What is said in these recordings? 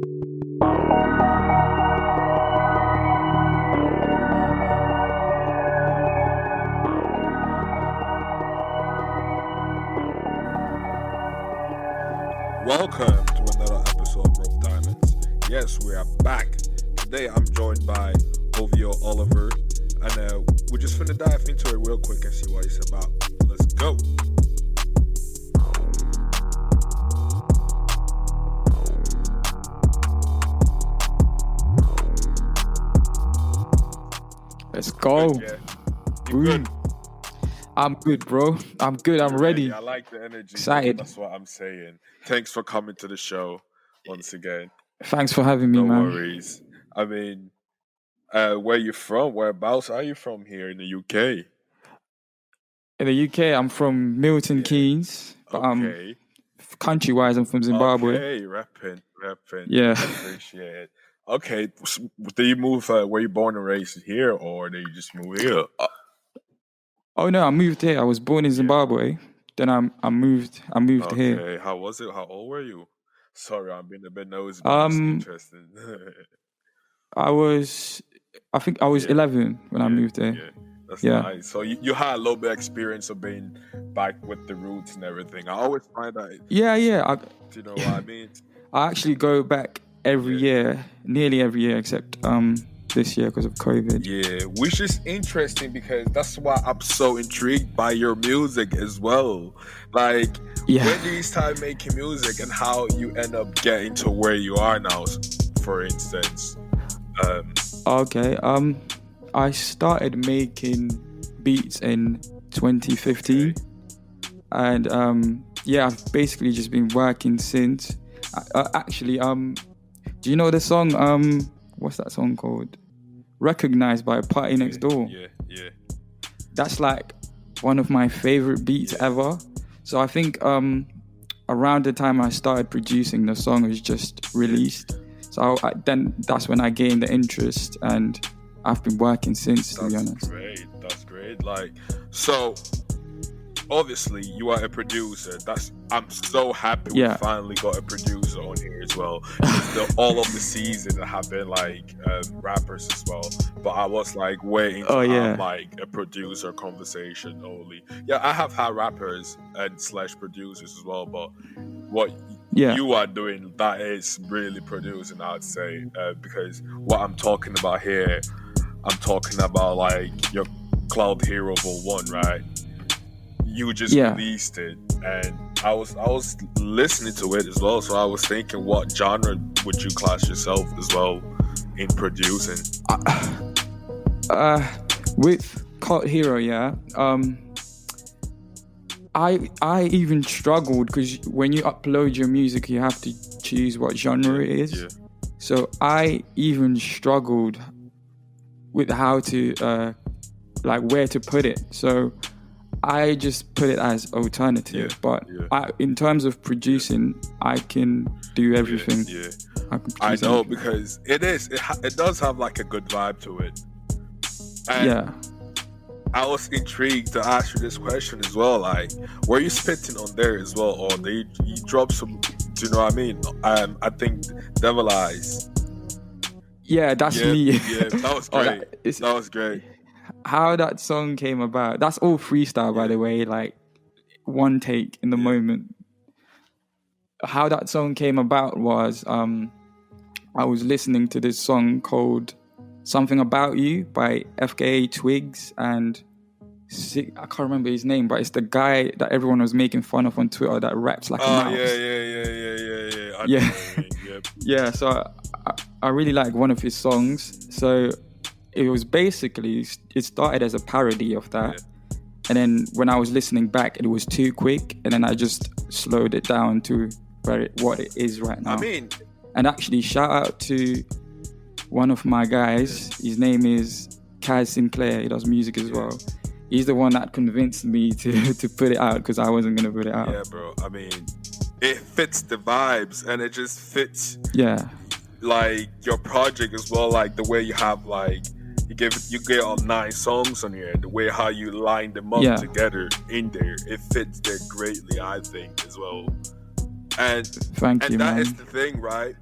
Welcome to another episode of Rough Diamonds. Yes, we are back. Today I'm joined by Ovoliver, and we're just going to dive into it real quick and see what it's about. Let's go. Let's go. Good, yeah. You good? I'm good, bro. I'm good. I'm ready. I like the energy. Excited. That's what I'm saying. Thanks for coming to the show once again. Thanks for having me, No man. worries. I mean, where you from? Whereabouts are you from here in the UK? In the UK, I'm from Milton Keynes. But Okay. country-wise, I'm from Zimbabwe. Okay, rapping. Yeah. I appreciate it. Okay, did you move? Were you born and raised here, or did you just move here? Oh no, I moved here. I was born in Zimbabwe. Then I moved here. Okay, how was it? How old were you? Sorry, I'm being a bit nosy, but it's interesting. I think I was 11 when I moved here. Yeah, that's nice. So you had a little bit of experience of being back with the roots and everything. I always find that. Yeah. Do you know what I mean? I actually go back every year, nearly every year, except this year because of COVID. Yeah, which is interesting because that's why I'm so intrigued by your music as well. Like, when do you start making music and how you end up getting to where you are now, for instance? Okay. I started making beats in 2015, and I've basically just been working since. Actually, do you know the song? What's that song called? Recognized by PartyNextDoor. Yeah. That's like one of my favorite beats ever. So I think around the time I started producing, the song was just released. So then that's when I gained the interest, and I've been working since. To be honest. That's great. Like, so obviously you are a producer. I'm so happy we finally got a producer on here as well. All of the season have been like rappers as well, but I was like waiting to have like a producer conversation only. Yeah, I have had rappers and / producers as well, but what you are doing, that is really producing, I'd say, because what I'm talking about here, I'm talking about like your Cloud Hero Vol 1, right? You just released it, and I was listening to it as well. So I was thinking, what genre would you class yourself as well in producing? With Cult Hero, I even struggled because when you upload your music, you have to choose what genre it is. Yeah. So I even struggled with how to where to put it. So I just put it as alternative, but in terms of producing, I can do everything. Yeah. I know, because it does have like a good vibe to it. And I was intrigued to ask you this question as well. Like, were you spitting on there as well, or you drop some? Do you know what I mean? I think Devil Eyes. Yeah, that's me. Yeah, that was great. That was great. How that song came about, that's all freestyle, by the way, like one take in the moment. How that song came about was I was listening to this song called Something About You by FKA Twigs, and I can't remember his name, but it's the guy that everyone was making fun of on Twitter that raps like a mouse. Yeah, so I really like one of his songs. So it was basically, it started as a parody of that. And then when I was listening back, it was too quick. And then I just slowed it down to what it is right now. And actually, shout out to one of my guys. His name is Kaz Sinclair. He does music as well. He's the one that convinced me to put it out, because I wasn't going to put it out. Yeah, bro. It fits the vibes, and it just fits like your project as well. Like the way you have you get all 9 songs on here, the way how you line them up together in there, it fits there greatly, I think, as well. And Thank you, that man. is the thing, right?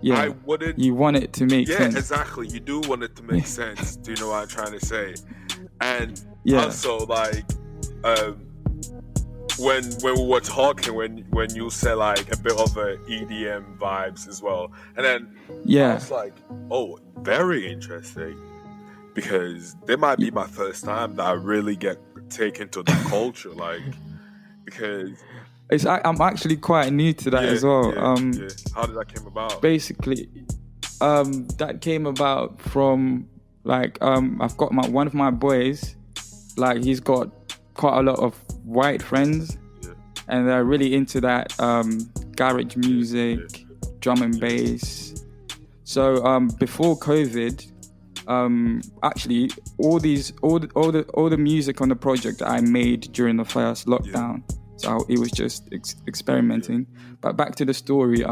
Yeah, I wouldn't. You want it to make sense. Yeah, exactly. You do want it to make sense. Do you know what I'm trying to say? And also, like, when we were talking, when you said like a bit of a EDM vibes as well, and then I was like, oh, very interesting, because they might be my first time that I really get taken to the culture, like, because I'm actually quite new to that as well. How did that came about? Basically, that came about from like I've got one of my boys, like he's got quite a lot of white friends, and they're really into that garage music, drum and bass. So before COVID, actually all the music on the project I made during the first lockdown. So it was just experimenting. But back to the story.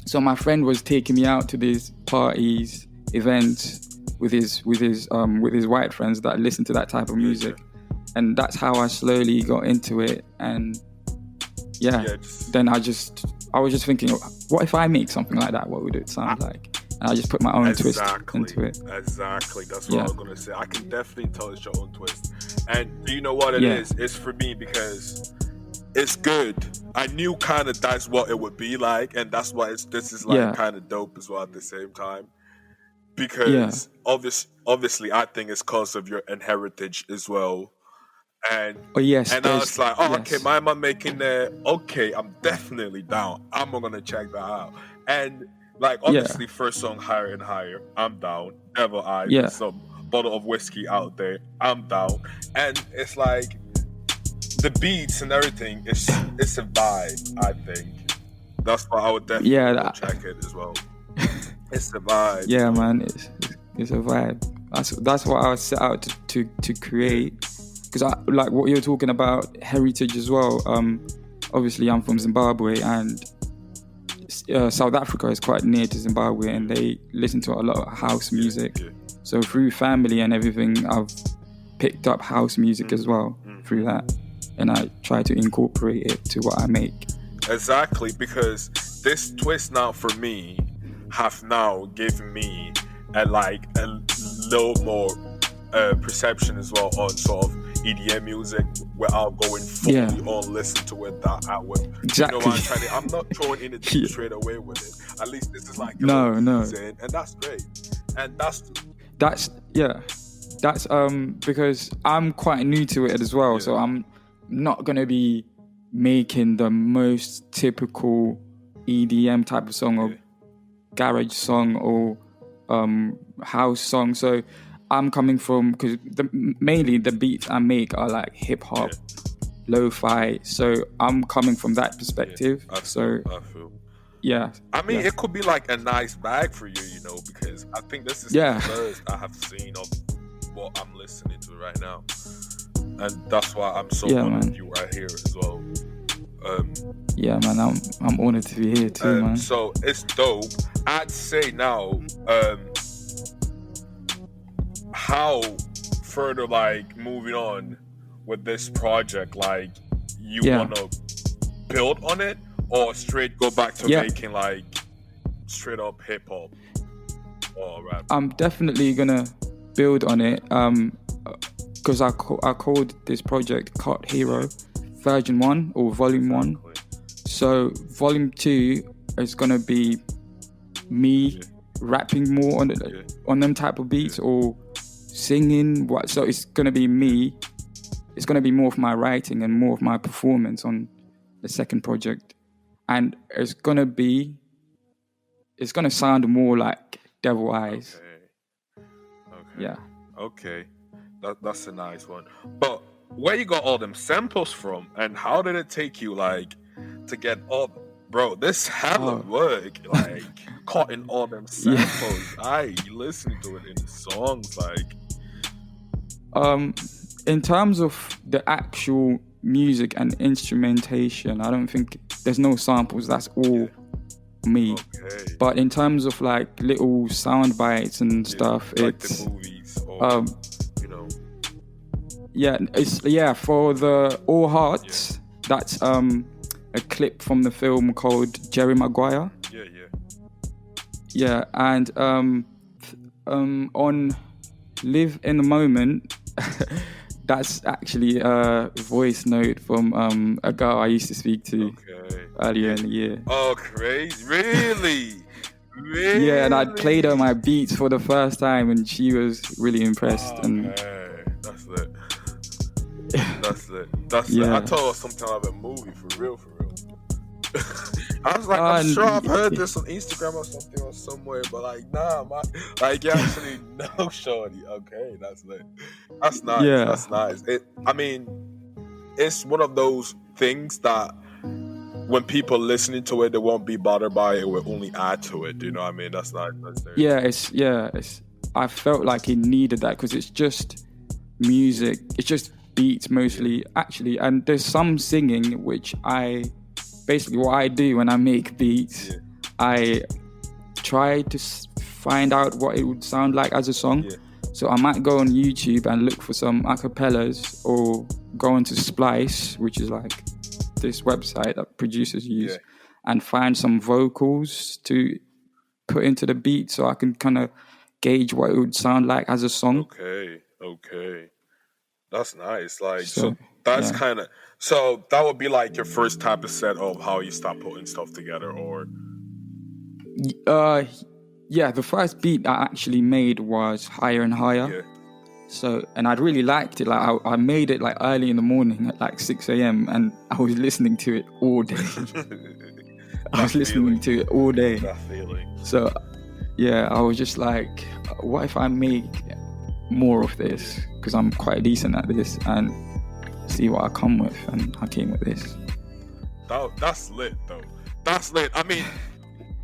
So my friend was taking me out to these parties, events with his white friends that listen to that type of music, and that's how I slowly got into it. And then I was just thinking, what if I make something like that? What would it sound like? And I just put my own twist into it. Exactly, that's what I was gonna say. I can definitely tell it's your own twist. And do you know what it is? It's for me because it's good. I knew kind of that's what it would be like, and that's why this is like kind of dope as well at the same time. Because obviously, I think it's because of your heritage as well. And and I was like, okay, my am making that? Okay, I'm definitely down. I'm gonna check that out. And like, obviously, first song, Higher and Higher, I'm down. Devil Eyes, some bottle of whiskey out there, I'm down. And it's like the beats and everything, it's a vibe, I think. That's why I would definitely check it as well. It's a vibe. Yeah, man, it's a vibe. That's what I set out to create. Because I like what you're talking about, heritage as well. Obviously, I'm from Zimbabwe, and South Africa is quite near to Zimbabwe, and they listen to a lot of house music. So through family and everything, I've picked up house music as well through that, and I try to incorporate it to what I make. Exactly, because this twist now for me have now given me a little more perception as well on sort of EDM music without going fully on listen to it that I would. Exactly. You know what I'm not throwing anything straight away with it. At least this is like no, and that's great. And that's because I'm quite new to it as well, so I'm not gonna be making the most typical EDM type of song or garage song or house song. So I'm coming from, because mainly the beats I make are like hip hop, lo-fi. So I'm coming from that perspective. I feel. Yeah. I mean, it could be like a nice bag for you, you know, because I think this is the first I have seen of what I'm listening to right now, and that's why I'm so honored you are here as well. Yeah, man, I'm honored to be here too, man. So it's dope. I'd say now, how further, like, moving on with this project, like, you want to build on it or straight go back to making like straight up hip hop or rap? I'm definitely gonna build on it because I called this project Cut Hero version 1 or volume 1. So volume 2 is gonna be me rapping more on them type of beats or singing. So it's gonna be me. It's gonna be more of my writing and more of my performance on the second project, and it's gonna sound more like Devil Eyes. Okay. Yeah. Okay. That's a nice one. But where you got all them samples from, and how did it take you like to get all? Bro, this hella work, like cutting all them samples. You listening to it in the songs, like. In terms of the actual music and instrumentation, I don't think there's no samples. That's all me. Okay. But in terms of like little sound bites and stuff, like it's the movies, or, you know. Yeah, for the All Hearts, that's a clip from the film called Jerry Maguire. Yeah. Yeah, and on Live in the Moment, that's actually a voice note from a girl I used to speak to earlier in the year. Oh, crazy. Really? Really? Yeah, and I'd played her my beats for the first time, and she was really impressed. That's lit. That's lit. I told her sometime about a movie, for real. I was like, I'm sure I've heard this on Instagram or something or somewhere, but like, nah, man. Like, you actually know, shorty. Okay, that's lit. That's nice. Yeah. That's nice. I mean, it's one of those things that when people listening to it, they won't be bothered by it. It will only add to it. Do you know what I mean? That's nice. It's I felt like it needed that because it's just music. It's just beats mostly, actually. And there's some singing, which basically what I do when I make beats, I try to find out what it would sound like as a song. Yeah. So I might go on YouTube and look for some acapellas, or go onto Splice, which is like this website that producers use, and find some vocals to put into the beat so I can kind of gauge what it would sound like as a song. Okay. That's nice. Like, so that's kind of... So that would be like your first type of set of how you start putting stuff together, or... Yeah, the first beat I actually made was Higher and Higher. Yeah. So, and I'd really liked it. Like, I made it like early in the morning at like 6 a.m. and I was listening to it all day. That feeling. So, yeah, I was just like, what if I make more of this? Because I'm quite decent at this, and see what I come with. And I came with this. That's lit, though. That's lit. I mean,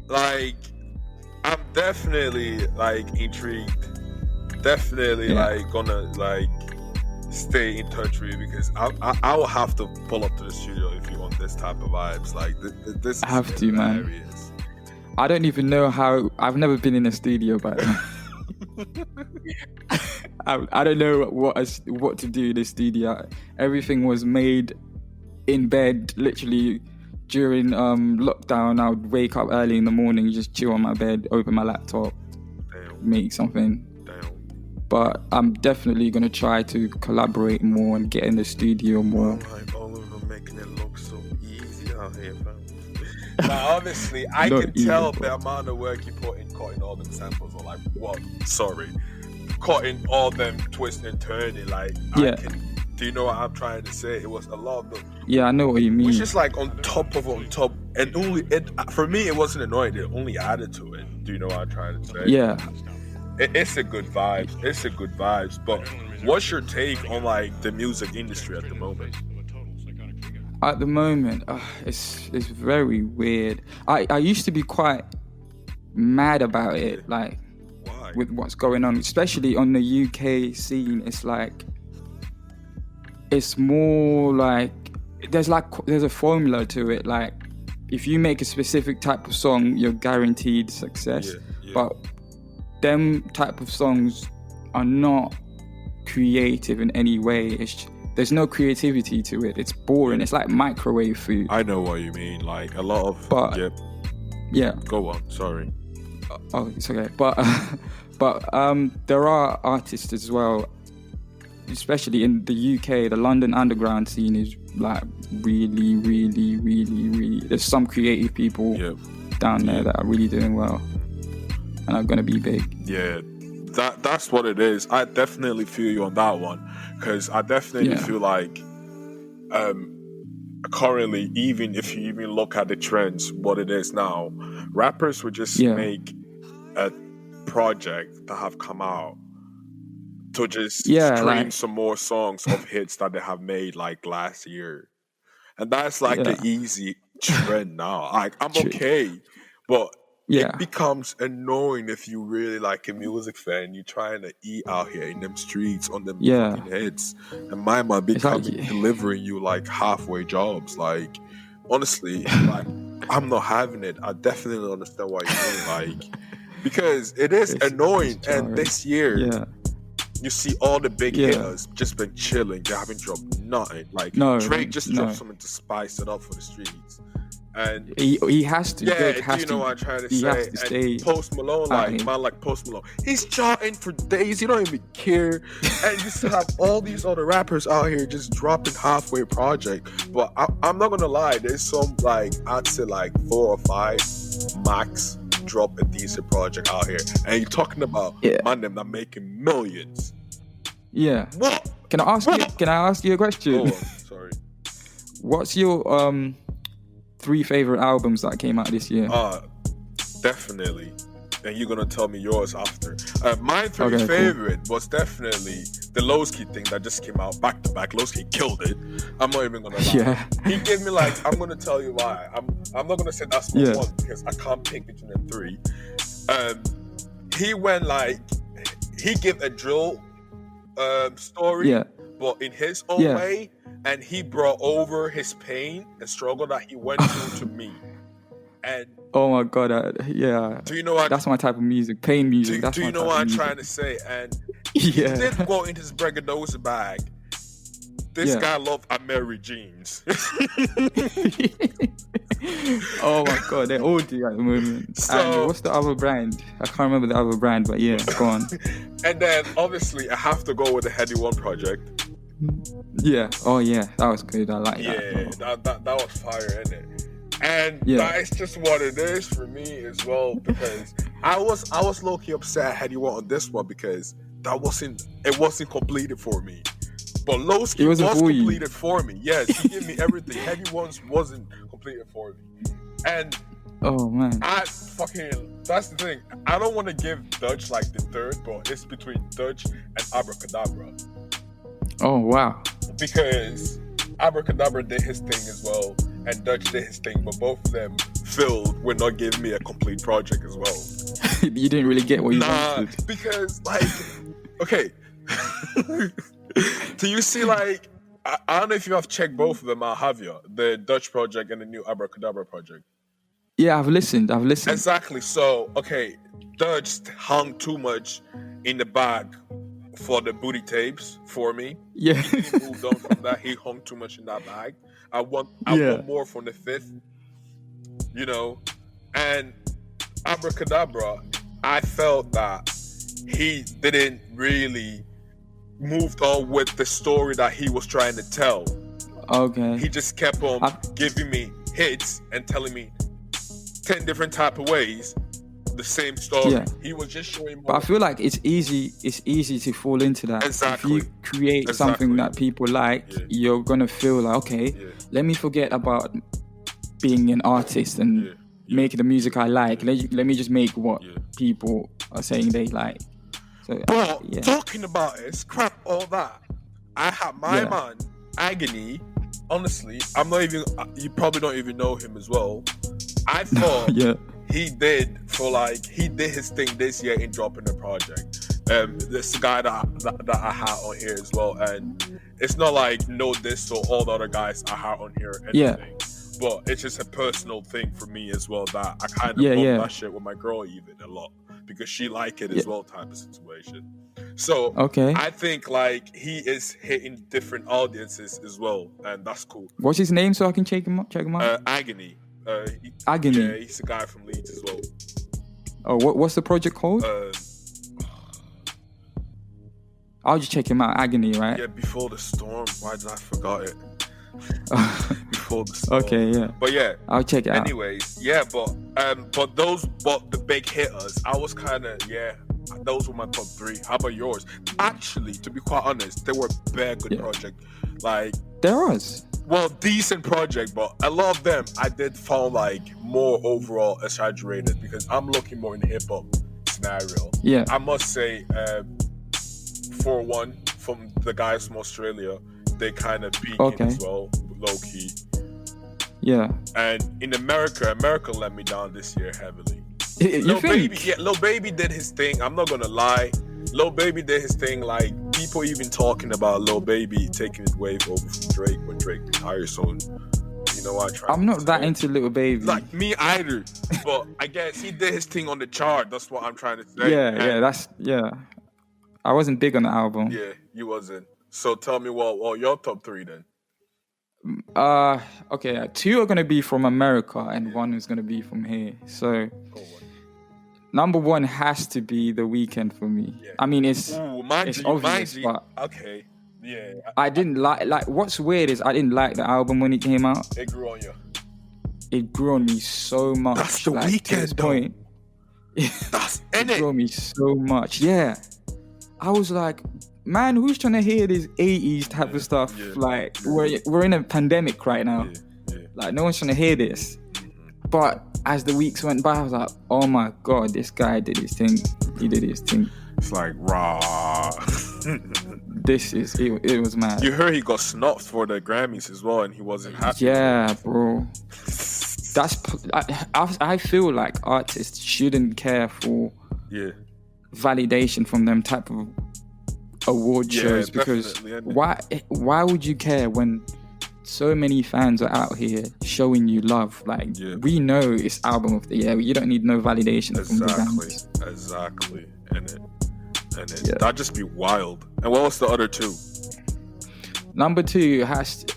like, I'm definitely like intrigued. Definitely like gonna like stay in touch with you, because I will have to pull up to the studio if you want this type of vibes. Like this I have to, man. I don't even know how. I've never been in a studio, but I don't know what to do in the studio. Everything was made in bed, literally. During lockdown, I would wake up early in the morning, just chill on my bed, open my laptop, make something. But I'm definitely going to try to collaborate more and get in the studio more. Like Ovoliver making it look so easy out here, fam. Now, honestly, I can tell the amount of work you put in cutting all them samples, or like, cutting all them twisting and turning. Like, do you know what I'm trying to say? It was a lot of them. Yeah, I know what you mean. Which is like on top, and for me, it wasn't annoying. It only added to it. Do you know what I'm trying to say? Yeah. It's a good vibe. But what's your take on like the music industry at the moment? At the moment, it's very weird. I used to be quite mad about it, like with what's going on, especially on the UK scene. It's like, it's more like there's a formula to it. Like, if you make a specific type of song, you're guaranteed success. But them type of songs are not creative in any way. There's no creativity to it. It's boring. It's like microwave food. I know what you mean. Like a lot of... Yeah. Go on. Sorry. Oh, it's okay. But there are artists as well, especially in the UK. The London underground scene is like really, really, really, really... There's some creative people down there that are really doing well and are going to be big. Yeah, that's what it is. I definitely feel you on that one, because I definitely feel like currently, even if you even look at the trends, what it is now, rappers would just make a project that have come out to just stream some more songs of hits that they have made like last year. And that's like the easy trend now. Like, I'm okay, but it becomes annoying if you really like a music fan. You're trying to eat out here in them streets on them fucking hits, and mine might be delivering you like halfway jobs. Like, honestly, like, I'm not having it. I definitely understand why you're saying, like, because it is annoying. And this year, you see all the big hitters just been chilling. They haven't dropped nothing. Like, Drake just dropped something to spice it up for the streets. And he has to. yeah, Drake do has you know to. what I'm trying to He has say? to stay. And Post Malone, like man, like Post Malone, he's charting for days. You don't even care, and you still have all these other rappers out here just dropping halfway project. But I'm not gonna lie, there's some like I'd say like 4 or 5 max drop a decent project out here, and you're talking about man them that making millions. Yeah. What? Can I ask you a question? Oh, sorry. What's your 3 favorite albums that came out this year? Definitely. And you're gonna tell me yours after. My 3 favorite was definitely the Lowski thing that just came out back to back. Lowski killed it. I'm not even gonna lie. Yeah. He gave me like, I'm gonna tell you why. I'm not gonna say that's my one because I can't pick between the 3. He went like, he gave a drill story, but in his own way, and he brought over his pain and struggle that he went through to me. And oh my god, yeah. Do you know what? That's my type of music, pain music. Do you know what I'm trying to say? And he didn't go into his braggadocio bag. This guy loved Ameri jeans. Oh my god, they all do at the moment. So, and what's the other brand? I can't remember the other brand, but yeah, go on. And then obviously I have to go with the Heady One project. Yeah. Oh yeah, that was good. I like that. Yeah, that was fire, isn't it? And that is just what it is for me as well, because I was low-key upset I Heady One on this one because it wasn't completed for me. But Lowski was completed for me. Yes, he gave me everything. Heady Ones wasn't completed for me. And oh man, that's the thing. I don't want to give Dutch like the 3rd, but it's between Dutch and Abracadabra. Oh wow. Because Abracadabra did his thing as well, and Dutch did his thing, but both of them failed with not giving me a complete project as well. You didn't really get what you wanted. Because like, okay. Do you see like, I don't know if you have checked both of them out, have you? The Dutch project and the new Abracadabra project. Yeah, I've listened. Exactly. So, okay, Dutch hung too much in the bag for the booty tapes for me. Yeah. He didn't move on from that. He hung too much in that bag. I want more from the 5th, you know. And Abracadabra, I felt that he didn't really moved on with the story that he was trying to tell. Okay. He just kept on giving me hits and telling me 10 different type of ways the same story. Yeah. He was just showing more. But I feel like it's easy to fall into that. Exactly. If you create something that people like, you're gonna feel like, okay, let me forget about being an artist and making the music I like. Let me just make what people are saying they like. So, but talking about it, scrap all that. I had my man, Agony. Honestly, I'm not even. You probably don't even know him as well. I thought he did his thing this year in dropping the project. This guy that I had on here as well, and it's not like no diss or all the other guys I had on here or anything. But it's just a personal thing for me as well that I kind of bump that shit with my girl even a lot because she like it as well type of situation. So I think like he is hitting different audiences as well, and that's cool. What's his name so I can check him out? Agony. Agony. Yeah, he's a guy from Leeds as well. Oh, what's the project called? I'll just check him out. Agony, right? Yeah, Before the Storm. Why did I forget it? Before the Storm. Okay, yeah. But yeah, I'll check it out. Anyways, but the big hitters, I was kind of those were my top 3. How about yours? Actually, to be quite honest, they were very good project. Like there was. Well, decent project, but a lot of them I did found like more overall exaggerated because I'm looking more in the hip hop scenario. Yeah. I must say, for one, from the guys from Australia, they kind of peaked as well, low key. Yeah. And in America let me down this year heavily. Lil Baby did his thing. I'm not gonna lie. Lil Baby did his thing. Like people even talking about Lil Baby taking his wave over from Drake when Drake retired soon. You know what? I'm not that into Lil Baby. Like me either. But I guess he did his thing on the chart. That's what I'm trying to say. I wasn't big on the album. Yeah, you wasn't. So tell me what your top 3 then. Okay, 2 are gonna be from America and 1 is gonna be from here. So number 1 has to be The Weeknd for me. Yeah. I mean, it's obvious, but okay, yeah. I didn't like. What's weird is I didn't like the album when it came out. It grew on you. It grew on me so much. That's The Weeknd, though. It grew on me so much. Yeah, I was like, man, who's trying to hear this 80s type of stuff? Yeah. Like, we're in a pandemic right now. Yeah. Like, no one's trying to hear this. But as the weeks went by, I was like, oh my God, this guy did his thing. He did his thing. It's like, raw. It was mad. You heard he got snubbed for the Grammys as well, and he wasn't happy. Yeah, bro. I feel like artists shouldn't care for validation from them type of award shows, because why would you care when so many fans are out here showing you love? Like, we know it's album of the year. You don't need no validation from the fans. Exactly. And that'd just be wild. And what was the other 2? Number 2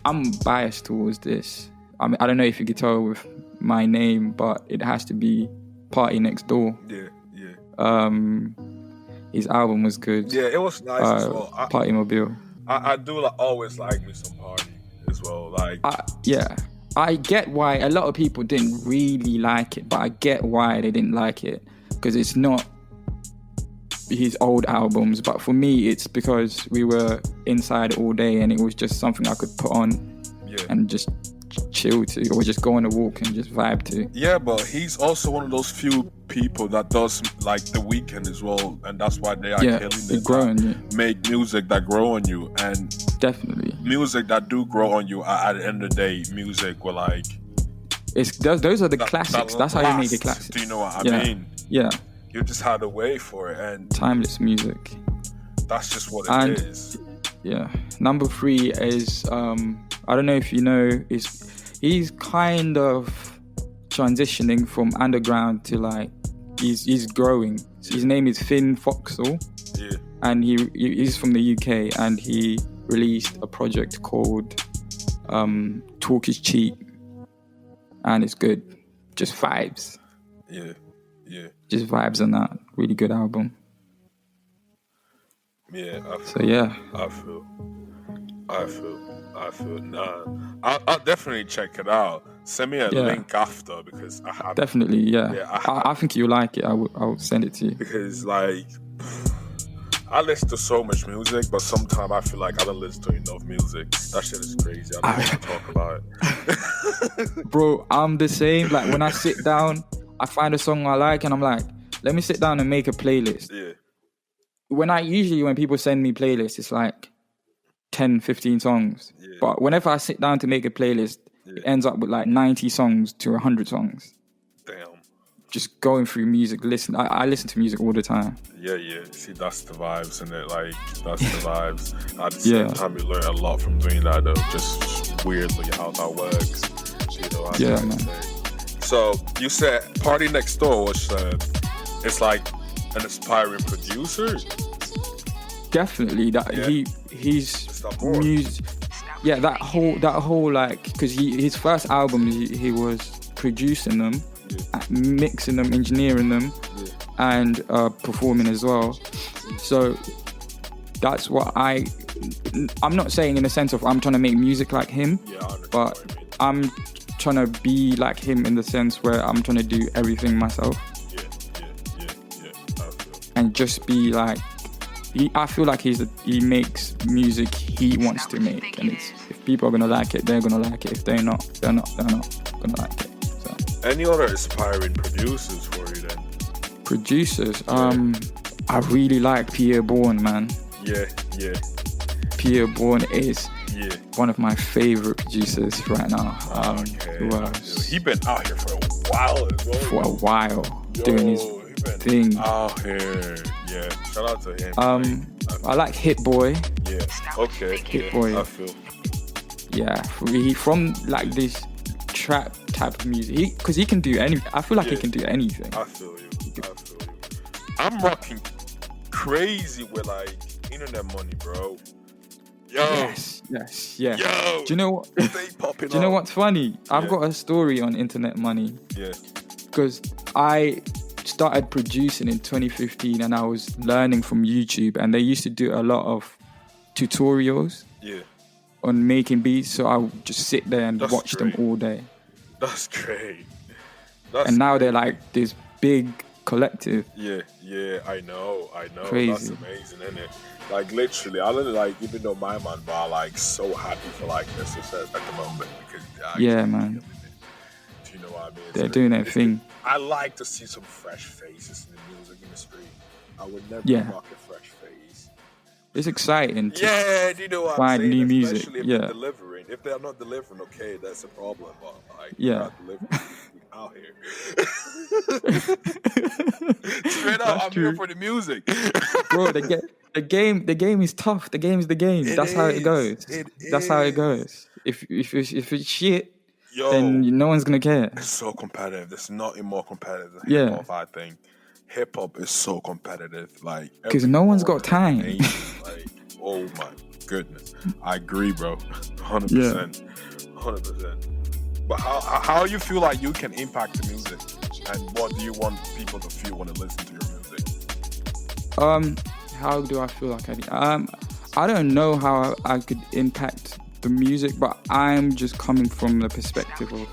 I'm biased towards this. I mean, I don't know if you could tell with my name, but it has to be PartyNextDoor. Yeah. His album was good. Yeah, it was nice as well. Party Mobile. I do always like me some Party as well. Like, I get why a lot of people didn't really like it, but I get why they didn't like it, because it's not his old albums. But for me, it's because we were inside all day and it was just something I could put on and just chill to, or just go on a walk and just vibe to. Yeah, but he's also one of those few people that does like The Weeknd as well, and that's why they are killing it. Make music that grow on you, and definitely music that do grow on you. At the end of the day, music will like. Those are the classics. That's how you make a classic. Do you know what I mean? Yeah. You just had to wait for it, and timeless music. That's just what it is. Yeah. Number 3 is I don't know if you know, he's kind of transitioning from underground to like he's growing. So his name is Finn Foxall. Yeah. And he's from the UK, and he released a project called Talk Is Cheap, and it's good. Just vibes. Yeah. Just vibes on that. Really good album. Yeah. I feel. Nah. I'll definitely check it out. Send me a link after, because I have. Definitely, yeah. I think you'll like it. I'll send it to you. Because like, I listen to so much music, but sometimes I feel like I don't listen to enough music. That shit is crazy. I don't want to talk about it. Bro, I'm the same. Like, when I sit down, I find a song I like and I'm like, let me sit down and make a playlist. Yeah. When people send me playlists, it's like 10, 15 songs. Yeah. But whenever I sit down to make a playlist, it ends up with like 90 songs to 100 songs. Damn. Just going through music, I listen to music all the time. Yeah. See, that's the vibes, isn't it? Like, that's the vibes. At the same time, you learn a lot from doing that, though. Just weirdly how that works. You know what I'm saying? So, you said PartyNextDoor was, it's like an aspiring producer? Definitely. He's music. Yeah, that whole like, because his first album, he was producing them, mixing them, engineering them, and performing as well. So that's what I'm not saying in the sense of I'm trying to make music like him, but I'm trying to be like him in the sense where I'm trying to do everything myself. And just be like, I feel like he makes music he wants to make, and if people are gonna like it, they're gonna like it. If they're not gonna like it. So. Any other aspiring producers for you then? Producers, I really like Pierre Bourne, man. Yeah. Pierre Bourne is one of my favorite producers right now. Who else? He's been out here for a while as well. For a while, doing his thing. Out here, yeah. Shout out to him. I like Hit Boy. Yeah. Okay. Hit Boy. I feel. Yeah, he from like this trap type of music. Because he can do anything. I feel like he can do anything. I feel you. I'm rocking crazy with like internet money, bro. Yes. Yeah. Yo. Do you know what? Stay popping Do you know up. what's funny? I've got a story on Internet Money. Yeah. Because I started producing in 2015 and I was learning from YouTube, and they used to do a lot of tutorials on making beats, so I would just sit there and watch them all day. That's great. And now they're like this big collective. Yeah, I know. Crazy. That's amazing, isn't it? Like literally, I don't like, even though my man, but I'm like so happy for like their success at the moment because man. Do you know what I mean? They're doing their thing. I like to see some fresh faces in the music industry. I would never rock a fresh face. It's exciting to do you know what find I'm saying? new music. Especially if they're delivering. If they're not delivering, okay, that's a problem. But like, they're not delivering. Out here. Straight up, I'm here for the music. Bro, the game is tough. The game is the game. That's how it goes. That's how it goes. If it's shit, then no one's gonna care. It's so competitive. There's nothing more competitive than hip hop, I think. Hip hop is so competitive. Like, because no one's got time. Like, oh my goodness. I agree, bro. 100%. 100%. But how you feel like you can impact the music, and what do you want people to feel when they listen to your music? How do I feel like I don't know how I could impact the music, but I'm just coming from the perspective of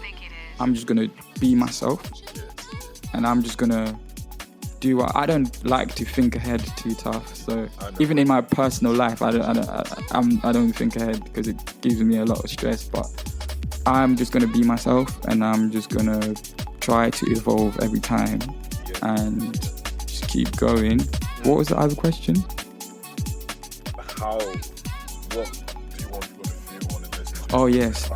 I'm just gonna be myself, and I'm just gonna do what I don't like to think ahead too tough. So even in my personal life, I don't think ahead because it gives me a lot of stress, but I'm just going to be myself, and I'm just going to try to evolve every time and just keep going. What was the other question? What do you want people to feel when they listen? Oh, yes.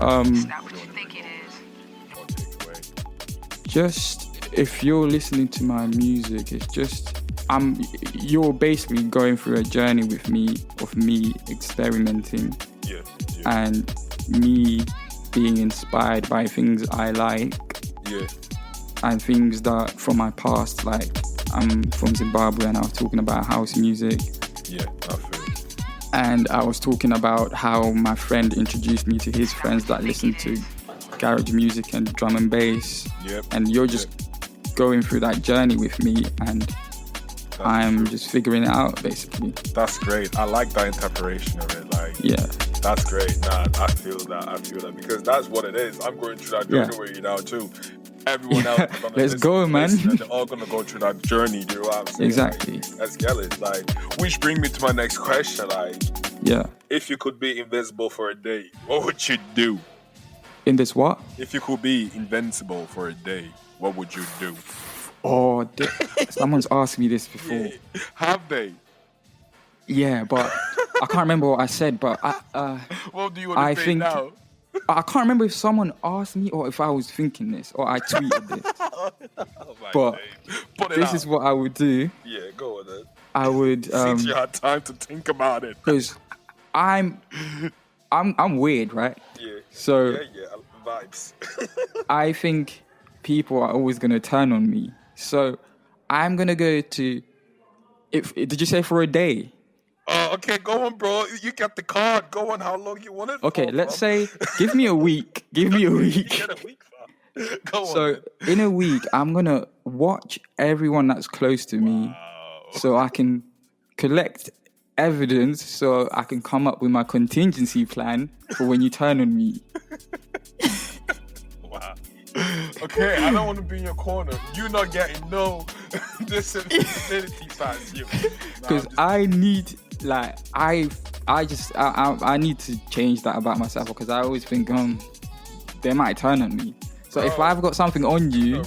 Just, if you're listening to my music, it's just, you're basically going through a journey with me, of me experimenting and me being inspired by things I like and things that from my past, like I'm from Zimbabwe and I was talking about house music. I feel. And I was talking about how my friend introduced me to his friends that listen to garage music and drum and bass. And you're just going through that journey with me, and I'm just figuring it out, basically. That's great. I like that interpretation of it. Like, that's great. Nah, I feel that because that's what it is. I'm going through that journey with you now too. Everyone else is gonna let's go, man. They're all gonna go through that journey. Do you know what I'm saying? Exactly. Like, let's get it. Like, which brings me to my next question. Like, if you could be invincible for a day, what would you do? In this what? If you could be invincible for a day, what would you do? Oh, someone's asked me this before. Have they? Yeah, but I can't remember what I said. But what do you want to say now? I can't remember if someone asked me or if I was thinking this or I tweeted this. But this is what I would do. Yeah, go with it. I would. Since you had time to think about it. Because I'm weird, right? Yeah. So vibes. I think people are always gonna turn on me. So I'm gonna go to. Did you say for a day? Okay, go on, bro. You got the card. Go on. How long you want it? Okay, let's say, give me a week. Give me a week. You get a week, fam. Go on. So in a week, I'm gonna watch everyone that's close to me, so I can collect evidence, so I can come up with my contingency plan for when you turn on me. Wow. Okay, I don't want to be in your corner. You're not getting no disability past you. Because I need, like, I need to change that about myself, because I always think they might turn on me. So if I've got something on you,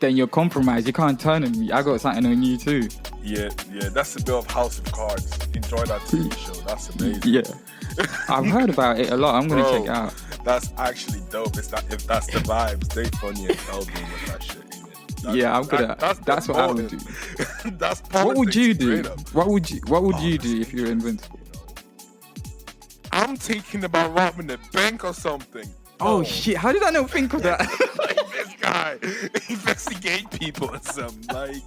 then you're compromised. You can't turn on me. I got something on you too. Yeah. That's a bit of House of Cards. Enjoy that TV show. That's amazing. Yeah, I've heard about it a lot. I'm gonna check it out. That's actually dope. If that's the vibes, stay funny and tell me with that shit. I'm gonna. That's what I would do. That's what would you do? What would you do if you're invincible? I'm thinking about robbing a bank or something. Oh shit! How did I not think of that? Like this guy, investigate people or something. Like,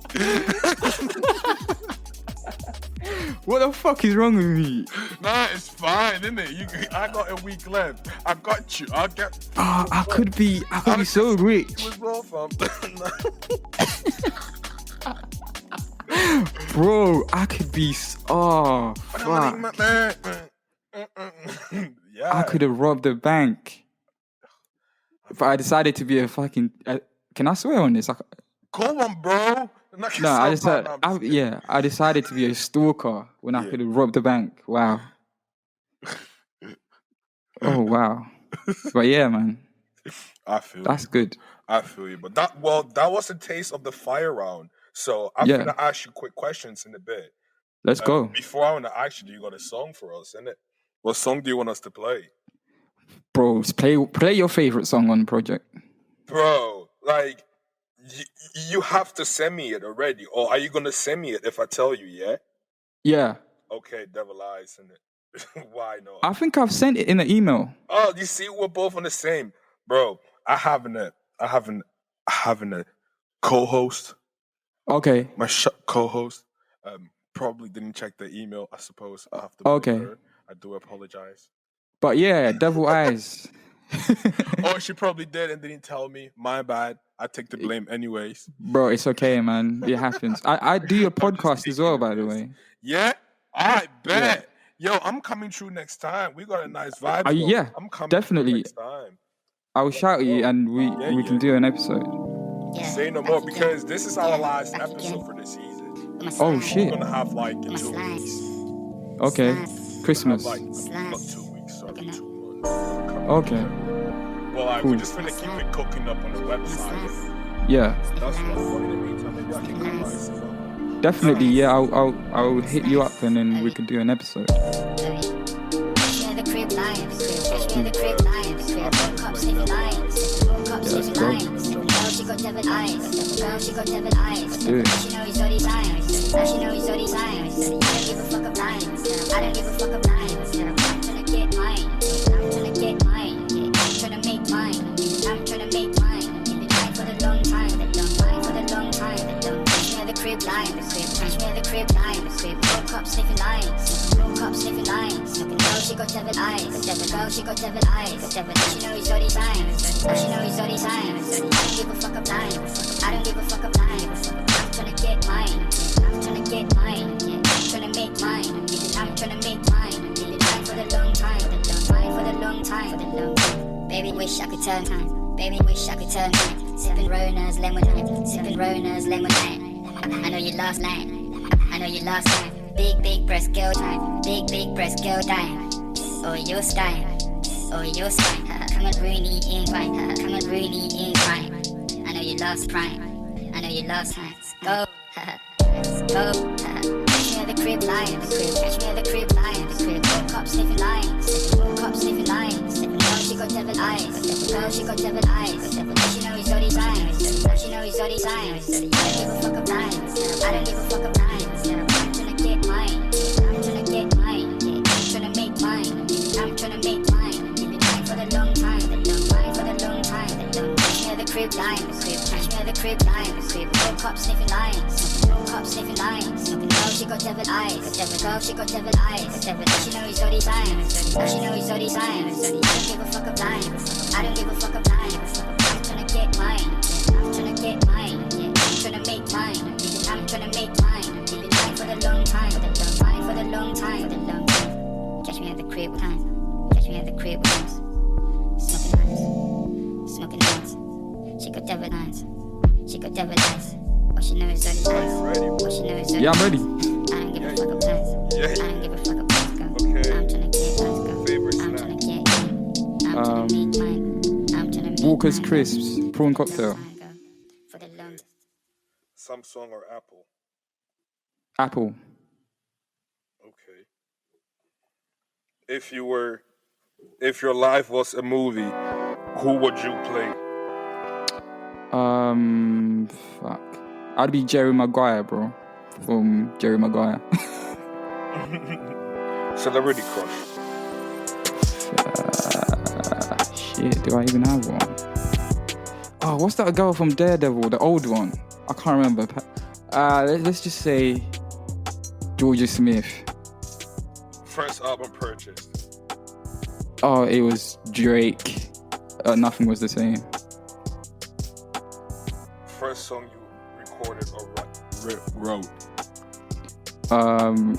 What the fuck is wrong with me? Nah, it's fine, isn't it? I got a week left. I got you. I'll get. I could be so rich. Bro, I could be. Oh, fuck. Yeah. I could have robbed a bank. But I decided to be a fucking. Can I swear on this? Come on, bro. No, I decided to be a stalker when I could have robbed the bank. Wow. Oh, wow. But yeah, man. I feel that's good. I feel you. But that was a taste of the fire round. So I'm gonna ask you quick questions in a bit. Let's go. Before I want to ask you got a song for us, innit? What song do you want us to play? Bro, play your favorite song on the project. Bro, like you have to send me it already, or are you gonna send me it if I tell you? Yeah. Yeah. Okay, Devil Eyes, innit? Why not? I think I've sent it in the email. Oh, you see, we're both on the same, bro. I having a co-host. Okay. My co-host probably didn't check the email. I suppose I have to. Okay. Her. I do apologize. But yeah, Devil Eyes. Oh, she probably did and didn't tell me. My bad. I take the blame anyways. Bro, it's okay, man. It happens. I do your podcast as well, by the way. Yeah? I bet. Yeah. Yo, I'm coming through next time. We got a nice vibe. Yeah, I'm coming definitely. next time. I will shout you and we can do an episode. Say no more because this is our last episode for the season. Oh, shit. We're going to have like 2 weeks. Okay. Christmas. Not 2 weeks, sorry. 2 months. Okay. Well, we're just going to keep it cooking up on the website. Yeah. That's what in the meantime, maybe I can come by some. Definitely, yeah. I'll hit you up and then we can do an episode. Let's go. She got devil eyes. Girl, she got devil eyes. She knows all these eyes. Now she knows all these eyes. I don't give a fuck of lines. I don't give a fuck of lines. I'm tryna get mine. I'm tryna get mine. I'm tryna make mine. I'm tryna make mine. Been trying for the long time. For the long time. Catch me at the crib line. Catch me at the crib line. Woke up sniffing lines. Woke up sniffing lines. Girl, she got devil eyes. Girl, she got devil eyes. She knows all these eyes. Now she knows all these eyes. I don't give a fuck of lines. I don't give a fuck of lines. I'm tryna get mine. I'm tryna get mine. I'm tryna make mine. I'm tryna make mine. Been trying for the long time. For the long time. Baby, wish I could turn time. Baby, wish I could turn time. Sipping Rona's lemonade. Sipping Rona's lemonade. I know you last night. I know you last night. Big breast girl time. Big breast girl time. Oh, your style. Oh, your style. Come on, Rooney in fine. Come on, Rooney in fine. I know you lost prime. I know you lost time. Go. Let's go. Catch me at the crib lines. Catch me at the crib lines. Woke up sniffing lines. Woke up sniffing lines. Girl, she got devil eyes. Girl, she got devil eyes. She knows all these eyes. Now she knows all these eyes. I don't give a fuck of lines. I don't give a fuck of lines. I'm tryna get mine. I'm tryna get mine. I'm tryna make mine. I'm tryna make mine. Been trying for the long time. For the long time. Catch me at the crib lines. Catch me at the crib lines. Woke up sniffing lines. Woke up sniffing lines. Girl, she got devil eyes. Girl, she got devil eyes. She knows all these eyes. Now she knows all these eyes. I don't give a fuck of lines. I don't give a fuck of lines. I'm tryna get mine. I'm tryna get mine. I'm tryna make mine. I'm tryna make mine. Been trying for the long time. For the long time. Catch me at the crib time. Catch me at the crib times. Smoking lines. Smoking lines. She got devil eyes. She got devil eyes. Oh, she knows all these eyes. Oh, she knows all these eyes. Yeah, I'm ready. I don't give a fuck of plans. I don't give a fuck of plans, girl. Okay. I'm tryna get plans, girl. Favorite I'm tryna get I'm tryna make mine. I'm tryna make Walker's mine. Crisps, prawn cocktail. For the long. Samsung or Apple? Apple. Okay. If your life was a movie, who would you play? Fuck. I'd be Jerry Maguire, bro. From Jerry Maguire. Celebrity crush. Shit, do I even have one? Oh, what's that girl from Daredevil? The old one. I can't remember. Let's just say Georgia Smith. First album purchased. Oh, it was Drake. Nothing Was the Same. First song you recorded or wrote.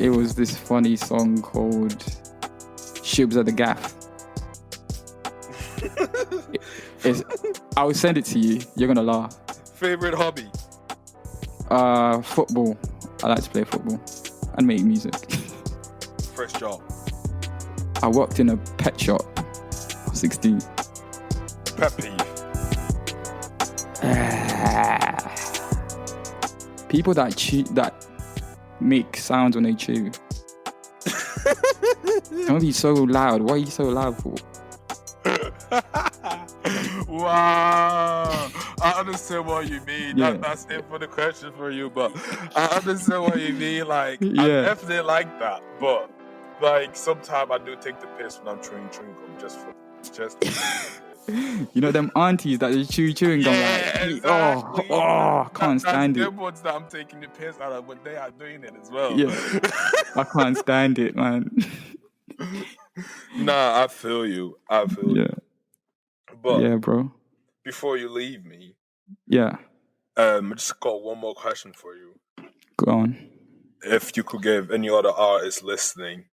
It was this funny song called Shibs at the Gaff. I will send it to you. You're gonna laugh. Favorite hobby? Football. I like to play football and make music. First job? I worked in a pet shop. I was 16. Pet peeve? People that make sounds when they chew. Don't be so loud. What are you so loud for? Wow, I understand what you mean. Yeah. That's it for the question for you, but I understand what you mean. Like, I Yeah. definitely like that, but like sometimes I do take the piss when I'm chewing gum just. You know them aunties that just chewing gum like, exactly. I can't stand That's it. the ones that I'm taking the piss out of when they are doing it as well. Yeah, I can't stand it, man. Nah, I feel you. Yeah, But yeah, bro. before you leave me, Yeah, I just got one more question for you. go on. If you could give any other artist listening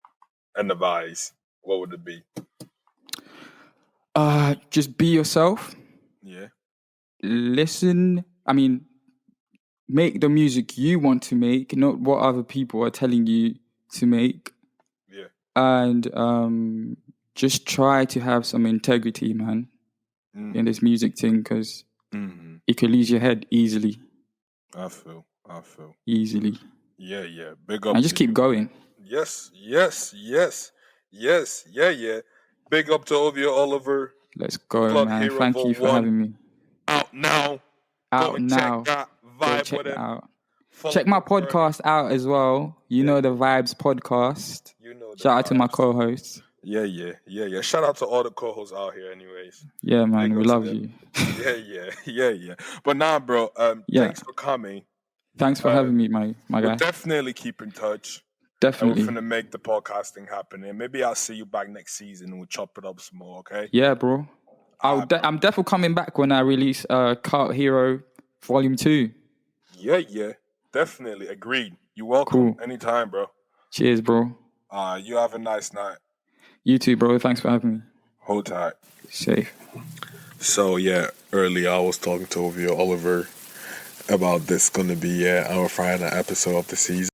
an advice, what would it be? Just be yourself. Yeah. Listen. I mean, make the music you want to make, not what other people are telling you to make. Yeah. And just try to have some integrity, man, in this music thing, because you could lose your head easily. I feel. Easily. Yeah. Big up. And just keep going. Yes. Yeah. Big up to Ovoliver. Let's go, Blood man. Hero Thank you for Vol. having me. Out now. Out Go and now. Check that Go vibe check with it him. out. Follow Check my the journey. podcast out as well. You know the Vibes podcast. You know the Shout out to my vibes. co-hosts. Yeah. Shout out to all the co-hosts out here, anyways. Yeah, man. Big We up to love them. you. Yeah. But nah, bro. Yeah. Thanks for coming. Thanks for having me, my We'll guy. definitely keep in touch. Definitely. And we're finna make the podcasting happen. And maybe I'll see you back next season and we'll chop it up some more, okay? Yeah, bro. I'm definitely coming back when I release Cult Hero Volume 2. Yeah. Definitely. Agreed. You're welcome. Cool. Anytime, bro. Cheers, bro. You have a nice night. You too, bro. Thanks for having me. Hold tight. Safe. So, earlier I was talking to Ovoliver about this going to be our final episode of the season.